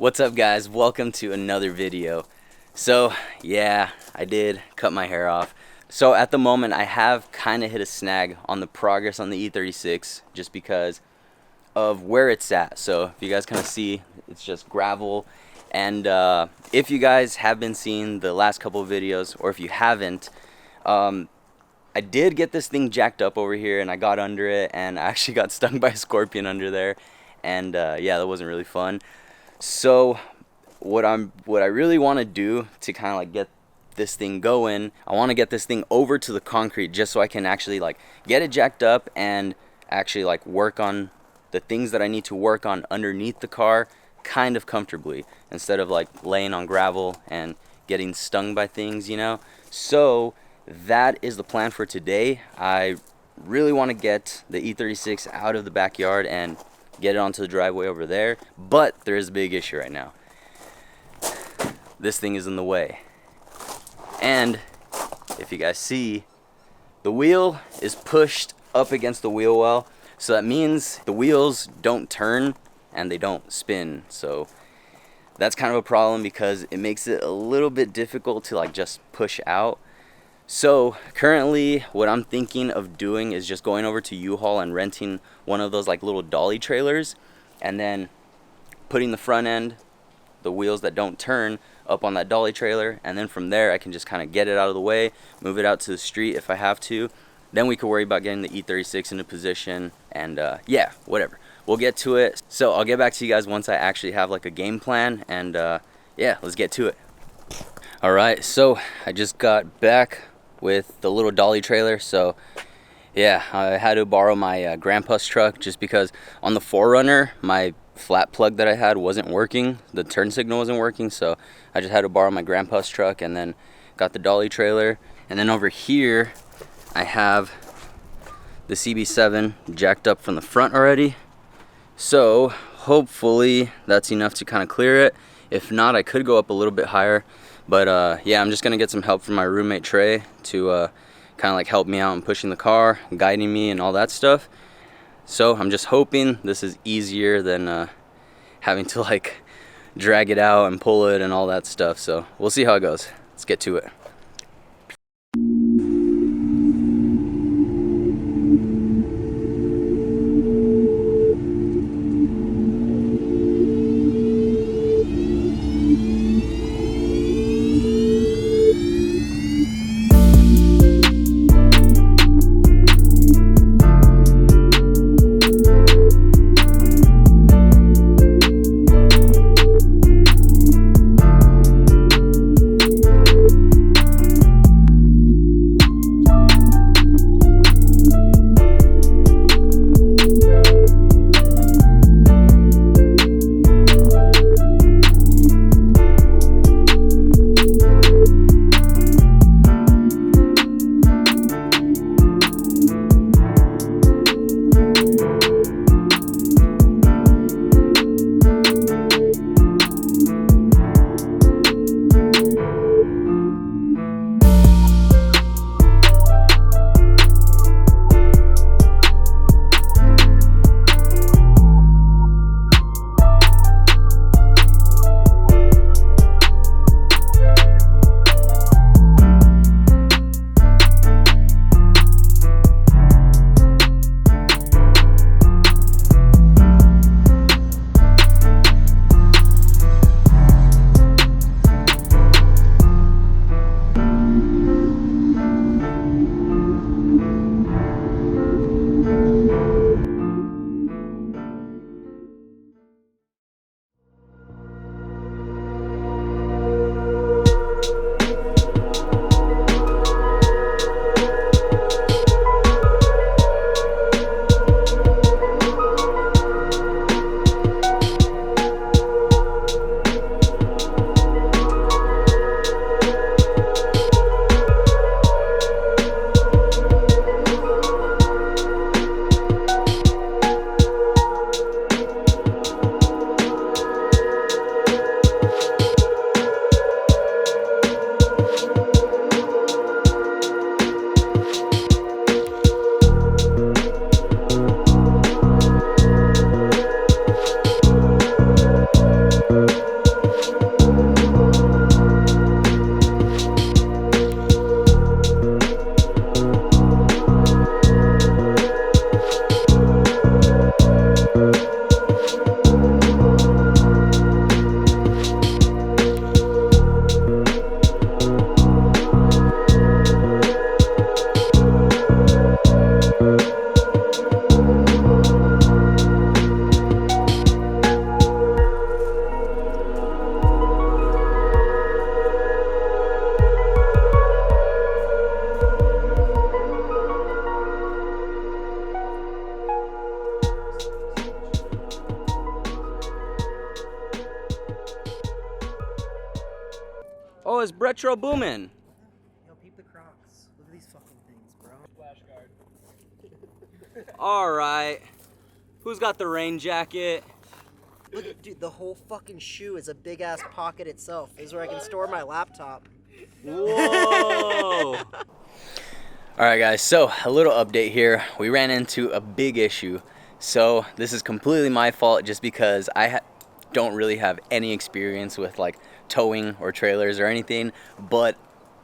What's up guys, welcome to another video. So yeah, I did cut my hair off. So at the moment I have kind of hit a snag on the progress on the E36 just because of where it's at. So if you guys kind of see, it's just gravel. And if you guys have been seeing the last couple of videos, or if you haven't, I did get this thing jacked up over here and I got under it and I actually got stung by a scorpion under there. And yeah, that wasn't really fun. So what I really want to do to kind of like get this thing going, I want to get this thing over to the concrete just so I can actually like get it jacked up and actually like work on the things that I need to work on underneath the car kind of comfortably instead of like laying on gravel and getting stung by things, you know. So that is the plan for today. I really want to get the E36 out of the backyard and get it onto the driveway over there, but there is a big issue right now. This thing is in the way, and if you guys see, the wheel is pushed up against the wheel well, so that means the wheels don't turn and they don't spin. So that's kind of a problem because it makes it a little bit difficult to like just push out. So currently what I'm thinking of doing is just going over to U-Haul and renting one of those like little dolly trailers and then putting the front end, the wheels that don't turn, up on that dolly trailer, and then from there I can just kind of get it out of the way, move it out to the street if I have to. Then we can worry about getting the E36 into position, and yeah, whatever, we'll get to it. So I'll get back to you guys once I actually have like a game plan, and yeah, let's get to it. Alright, so I just got back with the little dolly trailer. So yeah, I had to borrow my grandpa's truck just because on the 4Runner my flat plug that I had wasn't working, the turn signal wasn't working, so I just had to borrow my grandpa's truck and then got the dolly trailer. And then over here I have the CB7 jacked up from the front already, so hopefully that's enough to kind of clear it. If not, I could go up a little bit higher. But yeah, I'm just gonna get some help from my roommate Trey to kind of like help me out in pushing the car, guiding me and all that stuff. So I'm just hoping this is easier than having to like drag it out and pull it and all that stuff. So we'll see how it goes. Let's get to it. Oh, it's retro booming. Yo, peep the Crocs. Look at these fucking things, bro. Splash guard. All right. Who's got the rain jacket? Look, dude, the whole fucking shoe is a big ass pocket itself. This is where I can store my laptop. Whoa. All right, guys, so a little update here. We ran into a big issue. So this is completely my fault just because I don't really have any experience with like towing or trailers or anything, but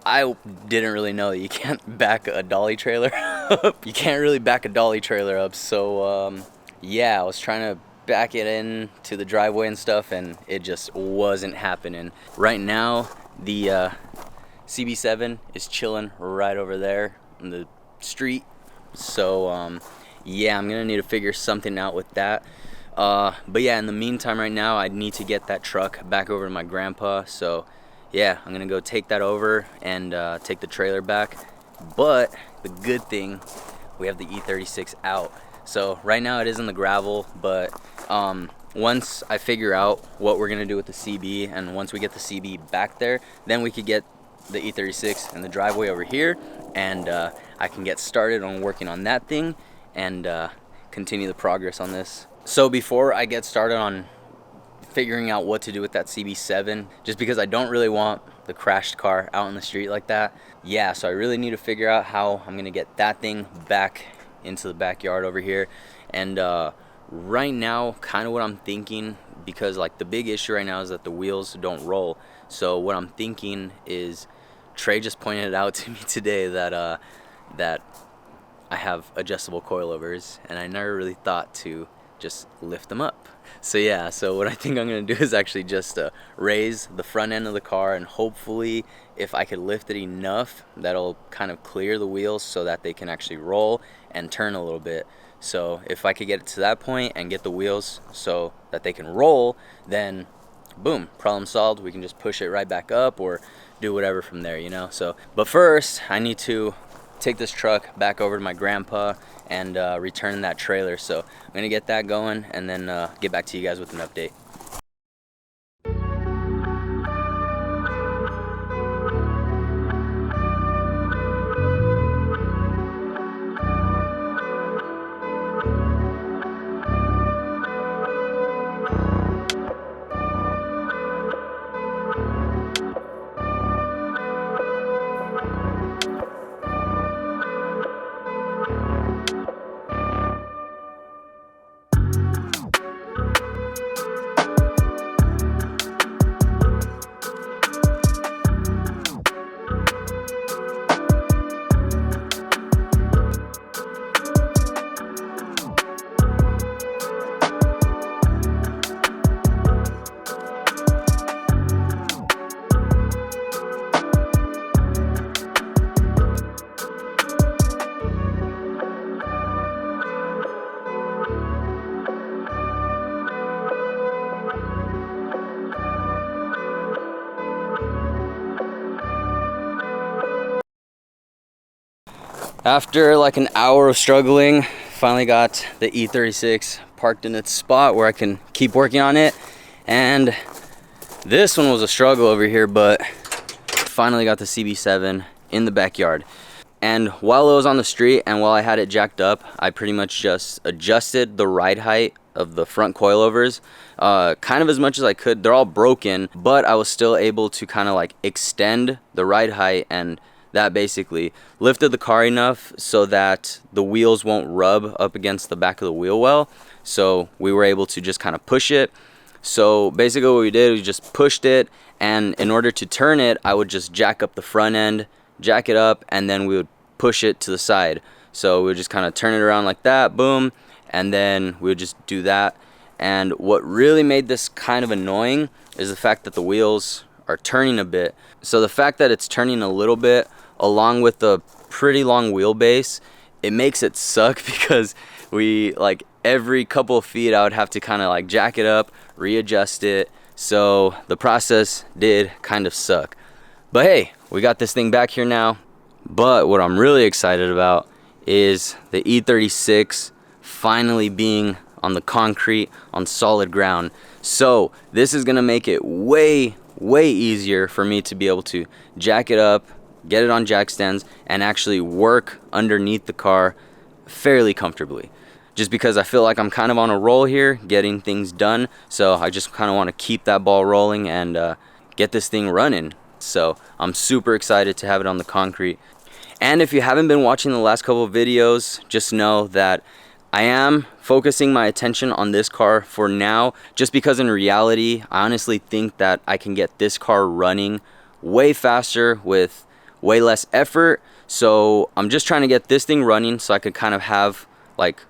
I didn't really know that you can't back a dolly trailer up. You can't really back a dolly trailer up. So yeah, I was trying to back it in to the driveway and stuff, and it just wasn't happening. Right now, the CB7 is chilling right over there in the street. So yeah, I'm gonna need to figure something out with that. But yeah, in the meantime right now, I need to get that truck back over to my grandpa. So yeah, I'm gonna go take that over and take the trailer back. But the good thing, we have the E36 out. So right now it is in the gravel, but once I figure out what we're gonna do with the CB, and once we get the CB back there, then we could get the E36 in the driveway over here, and I can get started on working on that thing and continue the progress on this. So before I get started on figuring out what to do with that CB7, just because I don't really want the crashed car out in the street like that, yeah, so I really need to figure out how I'm gonna get that thing back into the backyard over here. And right now, kind of what I'm thinking, because like the big issue right now is that the wheels don't roll. So what I'm thinking is, Trey just pointed it out to me today that that I have adjustable coilovers, and I never really thought to just lift them up. So yeah, so what I think I'm gonna do is actually just raise the front end of the car, and hopefully if I could lift it enough, that'll kind of clear the wheels so that they can actually roll and turn a little bit. So if I could get it to that point and get the wheels so that they can roll, then boom, problem solved. We can just push it right back up or do whatever from there, you know. So but first I need to take this truck back over to my grandpa and return that trailer. So I'm gonna get that going and then get back to you guys with an update. After like an hour of struggling, finally got the E36 parked in its spot where I can keep working on it. And this one was a struggle over here, but finally got the CB7 in the backyard. And while it was on the street and while I had it jacked up, I pretty much just adjusted the ride height of the front coilovers kind of as much as I could. They're all broken, but I was still able to kind of like extend the ride height, and that basically lifted the car enough so that the wheels won't rub up against the back of the wheel well. So we were able to just kind of push it. So basically what we did, we just pushed it, and in order to turn it, I would just jack up the front end, jack it up, and then we would push it to the side. So we would just kind of turn it around like that, boom, and then we would just do that. And what really made this kind of annoying is the fact that the wheels are turning a bit. So the fact that it's turning a little bit, along with the pretty long wheelbase, it makes it suck because we, like, every couple of feet I would have to kind of like jack it up, readjust it. So the process did kind of suck. But hey, we got this thing back here now. But what I'm really excited about is the E36 finally being on the concrete, on solid ground. So this is gonna make it way way easier for me to be able to jack it up, get it on jack stands, and actually work underneath the car fairly comfortably. Just because I feel like I'm kind of on a roll here, getting things done. So I just kind of want to keep that ball rolling and get this thing running. So I'm super excited to have it on the concrete. And if you haven't been watching the last couple of videos, just know that I am focusing my attention on this car for now, just because in reality, I honestly think that I can get this car running way faster with way less effort. So I'm just trying to get this thing running so I could kind of have like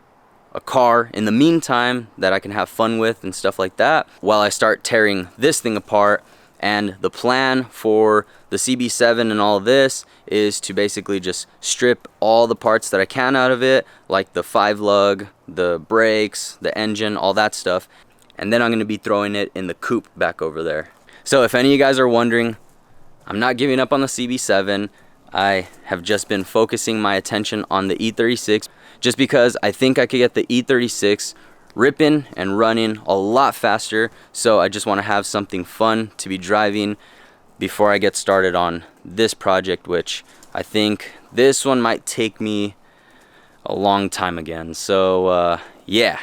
a car in the meantime that I can have fun with and stuff like that while I start tearing this thing apart. And the plan for the CB7 and all of this is to basically just strip all the parts that I can out of it, like the 5-lug, the brakes, the engine, all that stuff. And then I'm going to be throwing it in the coupe back over there. So if any of you guys are wondering, I'm not giving up on the CB7. I have just been focusing my attention on the E36 just because I think I could get the E36 ripping and running a lot faster. So I just want to have something fun to be driving before I get started on this project, which I think this one might take me a long time again. So yeah.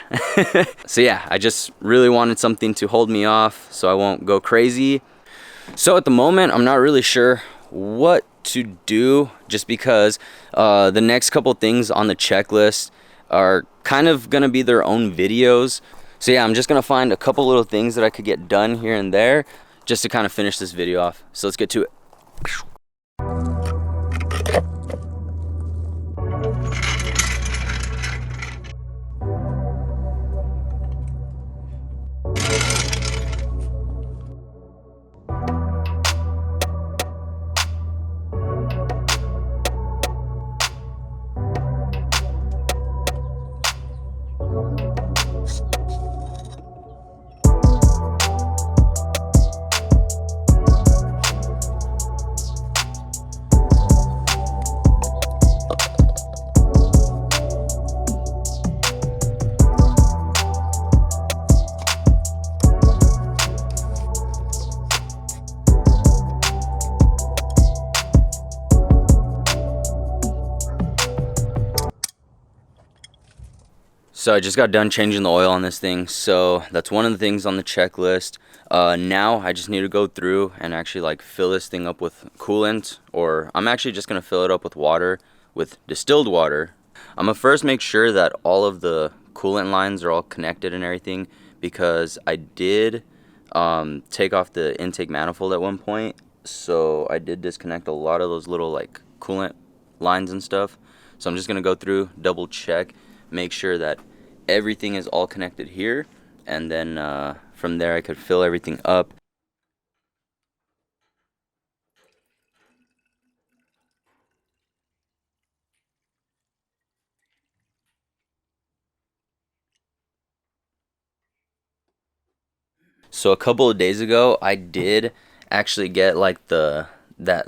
So yeah, I just really wanted something to hold me off so I won't go crazy. So at the moment, I'm not really sure what to do, just because the next couple things on the checklist are kind of gonna be their own videos. So yeah, I'm just gonna find a couple little things that I could get done here and there just to kind of finish this video off. So let's get to it. So I just got done changing the oil on this thing, so that's one of the things on the checklist. Now I just need to go through and actually like fill this thing up with coolant, or I'm actually just gonna fill it up with water, with distilled water. I'm gonna first make sure that all of the coolant lines are all connected and everything, because I did take off the intake manifold at one point, so I did disconnect a lot of those little like coolant lines and stuff. So I'm just gonna go through, double check, make sure that everything is all connected here, and then from there I could fill everything up. So a couple of days ago I did actually get like that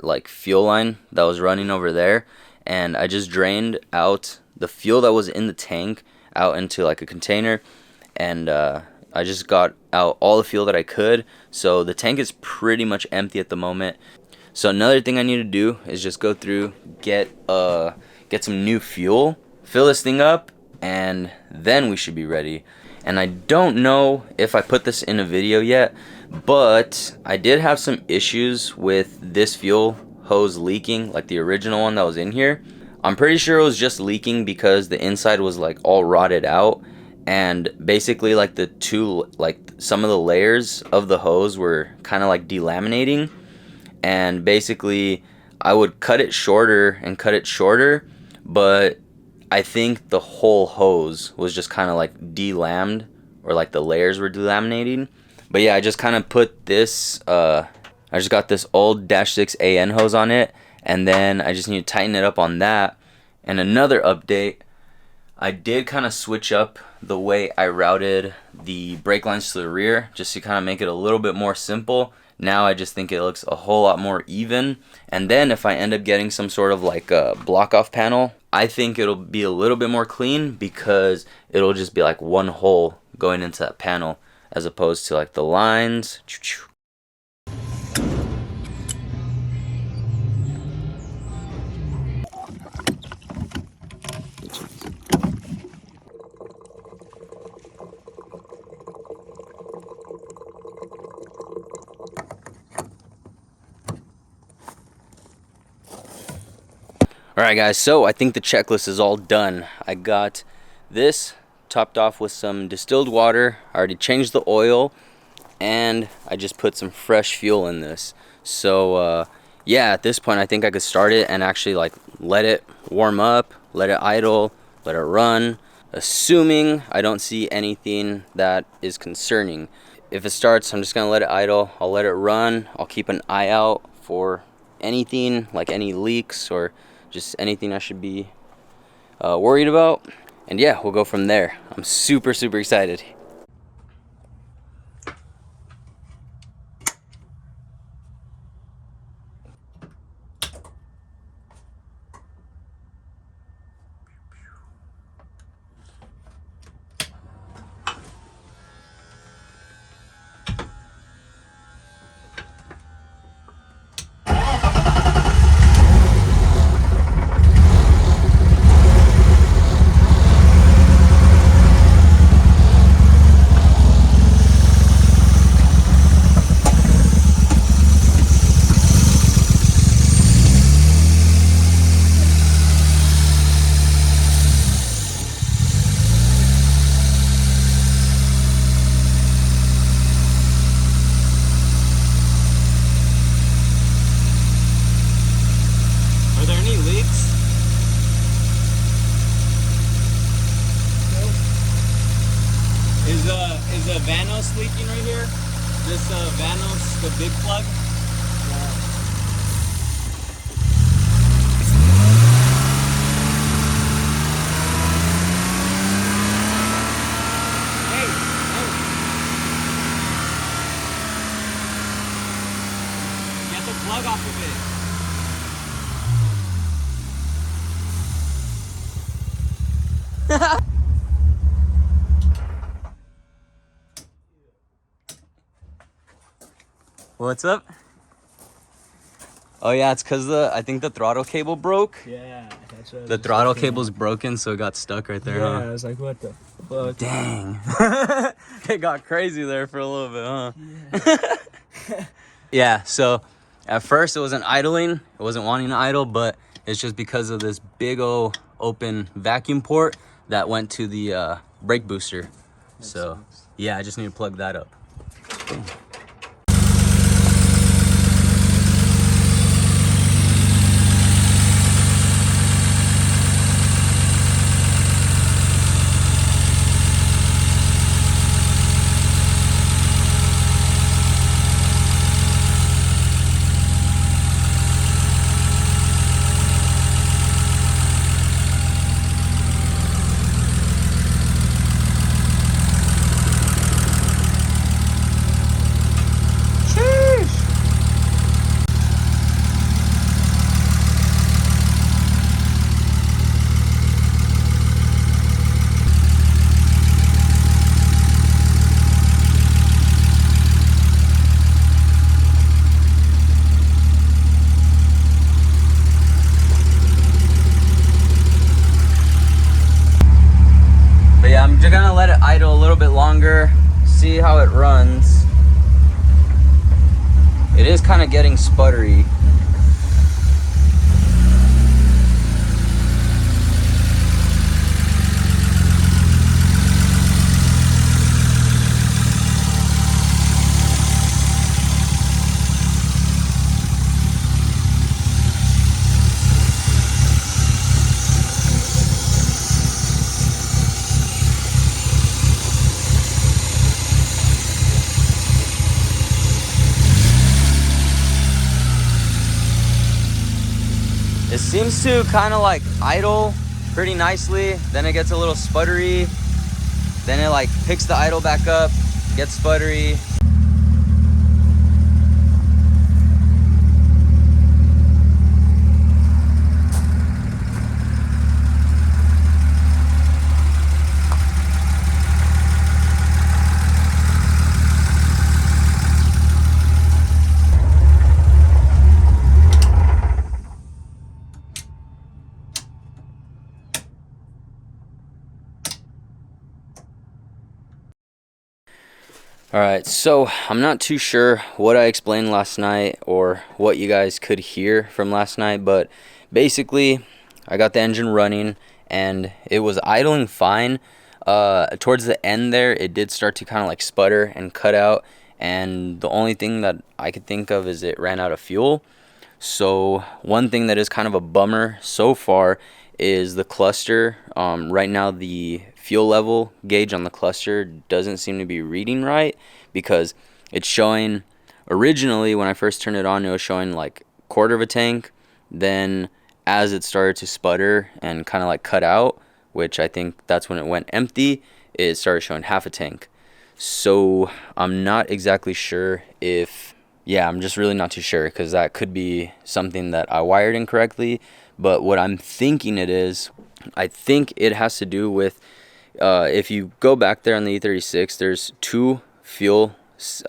like fuel line that was running over there, and I just drained out the fuel that was in the tank out into like a container, and I just got out all the fuel that I could. So the tank is pretty much empty at the moment. So another thing I need to do is just go through, get some new fuel, fill this thing up, and then we should be ready. And I don't know if I put this in a video yet, but I did have some issues with this fuel hose leaking, like the original one that was in here. I'm pretty sure it was just leaking because the inside was like all rotted out, and basically like some of the layers of the hose were kind of like delaminating, and basically I would cut it shorter and cut it shorter, but I think the whole hose was just kind of like delamed, or like the layers were delaminating. But yeah, I just kind of put this I just got this old -6 AN hose on it, and then I just need to tighten it up on that. And another update, I did kind of switch up the way I routed the brake lines to the rear, just to kind of make it a little bit more simple. Now I just think it looks a whole lot more even. And then if I end up getting some sort of like a block off panel, I think it'll be a little bit more clean, because it'll just be like one hole going into that panel as opposed to like the lines. Alright guys, so I think the checklist is all done. I got this topped off with some distilled water. I already changed the oil, and I just put some fresh fuel in this. So yeah, at this point I think I could start it and actually like let it warm up, let it idle, let it run, assuming I don't see anything that is concerning. If it starts, I'm just gonna let it idle. I'll let it run. I'll keep an eye out for anything, like any leaks or just anything I should be worried about. And yeah, we'll go from there. I'm super excited. Is the Vanos leaking right here? This Vanos, the big plug? Hey, get the plug off of it. What's up? Oh yeah, it's cause I think the throttle cable broke. Yeah, that's right. The throttle cable's broken, so it got stuck right there, Yeah, huh? I was like, what the fuck? Dang. It got crazy there for a little bit, huh? Yeah. Yeah, so at first it wasn't idling. It wasn't wanting to idle, but it's just because of this big old open vacuum port that went to the brake booster. So yeah, I just need to plug that up. Boom. I'm just gonna let it idle a little bit longer, see how it runs. It is kind of getting sputtery. It seems to kind of like idle pretty nicely, then it gets a little sputtery, then it like picks the idle back up, gets sputtery. Alright, so I'm not too sure what I explained last night or what you guys could hear from last night, but basically I got the engine running and it was idling fine. Towards the end there, it did start to kind of like sputter and cut out, and the only thing that I could think of is it ran out of fuel. So one thing that is kind of a bummer so far is the cluster. Right now the fuel level gauge on the cluster doesn't seem to be reading right, because it's showing, originally when I first turned it on, it was showing like quarter of a tank. Then as it started to sputter and kind of like cut out, which I think that's when it went empty, it started showing half a tank. So I'm not exactly sure if, yeah, I'm just really not too sure, because that could be something that I wired incorrectly. But what I'm thinking it is, I think it has to do with, if you go back there on the E36, there's two fuel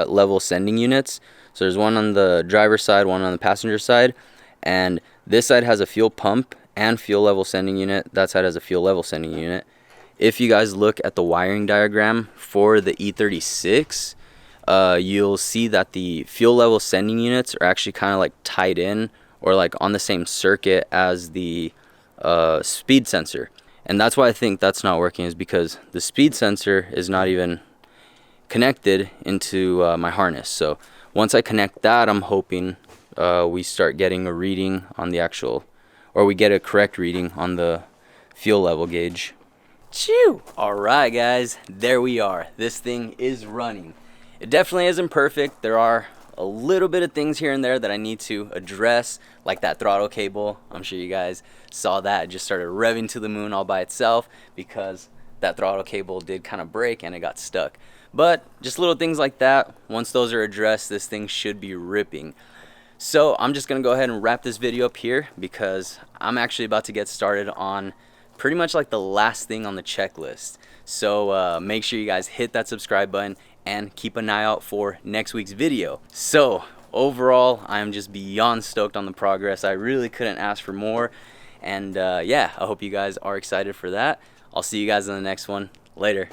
level sending units. So there's one on the driver's side, one on the passenger side, and this side has a fuel pump and fuel level sending unit. That side has a fuel level sending unit. If you guys look at the wiring diagram for the E36, you'll see that the fuel level sending units are actually kind of like tied in, or like on the same circuit as the speed sensor. And that's why I think that's not working, is because the speed sensor is not even connected into my harness. So once I connect that, I'm hoping we start getting a reading on the actual, or we get a correct reading on the fuel level gauge. Chew! Alright guys, there we are. This thing is running. It definitely isn't perfect. There are a little bit of things here and there that I need to address, like that throttle cable. I'm sure you guys saw that. It just started revving to the moon all by itself because that throttle cable did kind of break and it got stuck. But just little things like that, once those are addressed, this thing should be ripping. So I'm just gonna go ahead and wrap this video up here, because I'm actually about to get started on pretty much like the last thing on the checklist. So make sure you guys hit that subscribe button and keep an eye out for next week's video. So overall, I'm just beyond stoked on the progress. I really couldn't ask for more. And yeah, I hope you guys are excited for that. I'll see you guys in the next one. Later.